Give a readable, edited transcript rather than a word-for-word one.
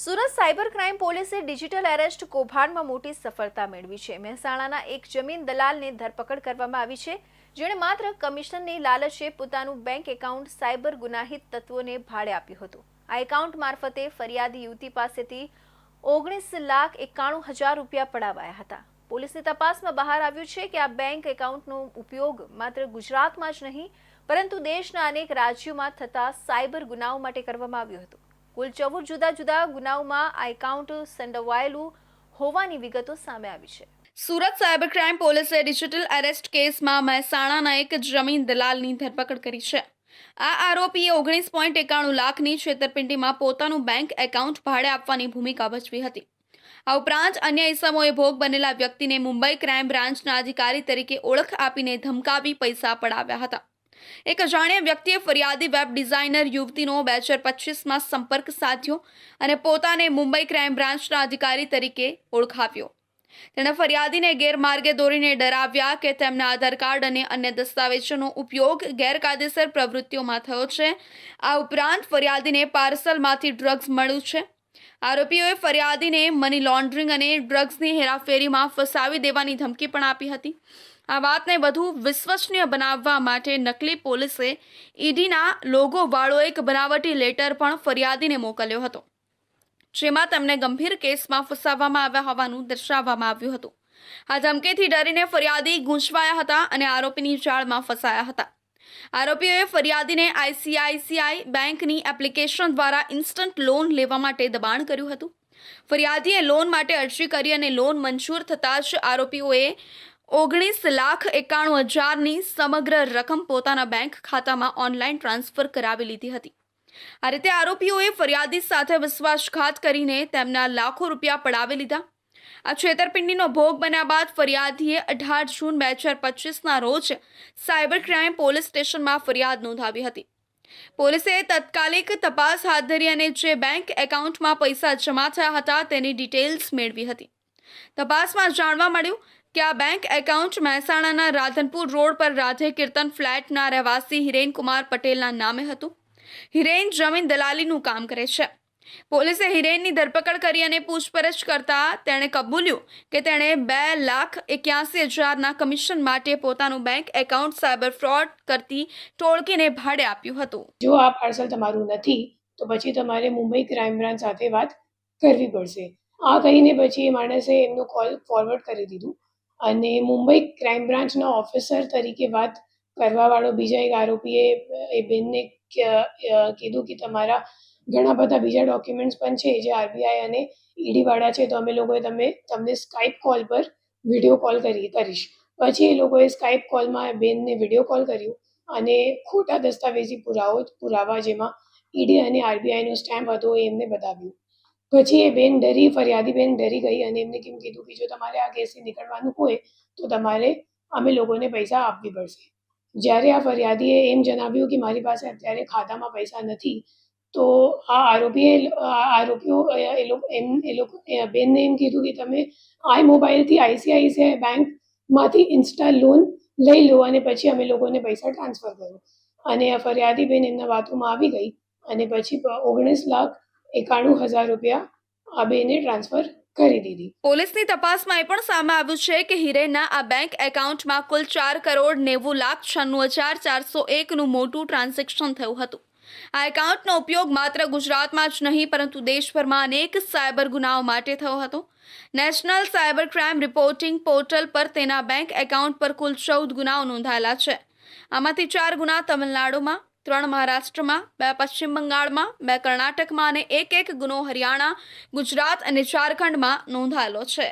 Surat cyber crime પોલીસે digital arrest કૌભાંડમાં મોટી સફળતા મેળવી છે। મહેસાણાના એક જમીન દલાલની ધરપકડ કરવામાં આવી છે, જેણે માત્ર કમિશનની લાલચે પોતાનું બેંક એકાઉન્ટ સાયબર ગુનાહિત તત્વોને ભાડે આપ્યું હતું। આ એકાઉન્ટ મારફતે ફરિયાદી યુવતી પાસેથી 19,91,000 રૂપિયા પડાવાયા હતા। પોલીસની તપાસમાં બહાર આવ્યું છે કે આ બેંક એકાઉન્ટનો ઉપયોગ માત્ર ગુજરાતમાં જ નહીં, પરંતુ દેશના અનેક રાજ્યોમાં થતા સાયબર ગુનાઓ માટે કરવામાં આવ્યો હતો। કુલ 14 જુદા જુદા ગુનાઓમાં આ એકાઉન્ટ સંડોવાયેલું હોવાની વિગતો સામે આવી છે। સુરત સાયબર ક્રાઇમ પોલીસે ડિજિટલ એરેસ્ટ કેસમાં મહેસાણાના એક જમીન દલાલની ધરપકડ કરી છે। આ આરોપીએ 19.91 લાખની છેતરપિંડીમાં પોતાનું બેંક એકાઉન્ટ ભાડે આપવાની ભૂમિકા ભજવી હતી। આ ઉપરાંત અન્ય ઇસમોએ ભોગ બનેલા વ્યક્તિને મુંબઈ ક્રાઇમ બ્રાન્ચના અધિકારી તરીકે ઓળખ આપીને ધમકાવી પૈસા પડાવ્યા હતા। એક અજાણ્યા વ્યક્તિએ ફરિયાદી વેબ ડિઝાઇનર યુવતીનો 2025માં સંપર્ક સાધ્યો અને પોતાને મુંબઈ ક્રાઇમ બ્રાન્ચના અધિકારી તરીકે ઓળખાવ્યો। તેણે ફરિયાદીને ગેરમાર્ગે દોરીને ડરાવ્યા કે તેમના આધાર કાર્ડ અને અન્ય દસ્તાવેજોનો ઉપયોગ ગેરકાયદેસર પ્રવૃત્તિઓમાં થયો છે। આ ઉપરાંત ફરિયાદીને પાર્સલમાંથી ડ્રગ્સ મળ્યું છે। આરોપીઓએ ફરિયાદીને મની લોન્ડરિંગ અને ડ્રગ્સની હેરાફેરીમાં ફસાવી દેવાની ધમકી પણ આપી હતી। આ વાતને વધુ વિશ્વસનીય બનાવવા માટે નકલી પોલીસે ઈડીના લોગોવાળો એક બનાવટી લેટર પણ ફરિયાદીને મોકલ્યો હતો, જેમાં તેમને ગંભીર કેસમાં ફસાવવામાં આવ્યા હોવાનું દર્શાવવામાં આવ્યું હતું। આ ધમકીથી ડરીને ફરિયાદી ગૂંચવાયા હતા અને આરોપીની જાળમાં ફસાયા હતા। આરોપીઓએ ફરિયાદીને ICICI બેંકની એપ્લિકેશન દ્વારા ઇન્સ્ટન્ટ લોન લેવા માટે દબાણ કર્યું હતું। ફરિયાદીએ લોન માટે અરજી કરી અને લોન મંજૂર થતાં જ આરોપીઓએ 19,91,000ની સમગ્ર રકમ પોતાના બેંક ખાતામાં ઓનલાઈન ટ્રાન્સફર કરાવી લીધી હતી। આ રીતે આરોપીઓએ ફરિયાદી સાથે વિશ્વાસઘાત કરીને તેમના લાખો રૂપિયા પડાવી લીધા। આ છેતરપિંડીનો ભોગ બન્યા બાદ ફરિયાદીએ 18 જૂન 2025ના રોજ સાયબર ક્રાઇમ પોલીસ સ્ટેશનમાં ફરિયાદ નોંધાવી હતી। પોલીસે તાત્કાલિક તપાસ હાથ ધરી અને જે બેંક એકાઉન્ટમાં પૈસા જમા થયા હતા તેની ડિટેલ્સ મેળવી હતી। તપાસમાં જાણવા મળ્યું કે આ બેંક એકાઉન્ટ મહેસાણાના રાધનપુર રોડ પર રાધે કીર્તન ફ્લેટના રહેવાસી હિરેન કુમાર પટેલના નામે હતું। હિરેન જમીન દલાલીનું કામ કરે છે। પોલીસે હિરેનની ધરપકડ કરી અને પૂછપરછ કરતા તેણે કબૂલ્યું કે તેણે 2,81,000ના કમિશન માટે પોતાનું બેંક એકાઉન્ટ સાયબર ફ્રોડ કરતી ટોળકીને ભાડે આપ્યું હતું। જો આ પાર્સલ તમારું નથી તો પછી તમારે મુંબઈ ક્રાઇમ બ્રાન્ચ સાથે વાત કરવી પડશે। આ કહીને પછી એ માણસે એમનો કોલ ફોરવર્ડ કરી દીધું અને મુંબઈ ક્રાઇમ બ્રાન્ચના ઓફિસર તરીકે વાત કરવાવાળો બીજા એક આરોપીએ એ બેનને કીધું કે તમારા ઘણા બધા બીજા ડોક્યુમેન્ટ્સ પણ છે જે RBI અને ઈડીવાળા છે, તો અમે લોકોએ તમને સ્કાઇપ કોલ પર વિડીયો કોલ કરીશ। પછી એ લોકોએ સ્કાઇપ કોલમાં બેનને વિડીયો કોલ કર્યું અને ખોટા દસ્તાવેજી પુરાવા જેમાં ઈડી અને RBIનો સ્ટેમ્પ હતો એ એમને બતાવ્યું। પછી એ ફરિયાદી બેન ડરી ગઈ અને એમને કેમ કીધું કે જો તમારે આ કેસથી નીકળવાનું હોય તો તમારે અમે લોકોને પૈસા આપવી પડશે। જ્યારે આ ફરિયાદીએ એમ જણાવ્યું કે મારી પાસે અત્યારે ખાતામાં પૈસા નથી, તો આ આરોપીઓ બેનને એમ કીધું કે તમે મોબાઈલથી ICICI બેંકમાંથી ઇન્સ્ટા લોન લઈ લો અને પછી અમે લોકોને પૈસા ટ્રાન્સફર કરો। અને આ ફરિયાદી બેન એમના વાતોમાં આવી ગઈ અને પછી 19,91,000 રૂપિયા આ બેને ટ્રાન્સફર કરી દીધી। પોલીસની તપાસમાં એ પણ સામે આવ્યું છે કે હિરેનના આ બેંક એકાઉન્ટમાં કુલ 4,90,96,401નું મોટું ટ્રાન્ઝેક્શન થયું હતું। આ એકાઉન્ટનો ઉપયોગ માત્ર ગુજરાતમાં જ નહીં, પરંતુ દેશભરમાં અનેક સાયબર ગુનાઓ માટે થયો હતો। National cyber crime reporting portal પર તેના બેંક એકાઉન્ટ પર કુલ 14 ગુનાઓ નોંધાયેલા છે। આમાંથી 4 ગુના તમિલનાડુમાં, 3 મહારાષ્ટ્રમાં, 2 પશ્ચિમ બંગાળમાં, 2 કર્ણાટકમાં અને એક ગુનો હરિયાણા, ગુજરાત અને ઝારખંડમાં નોંધાયેલો છે।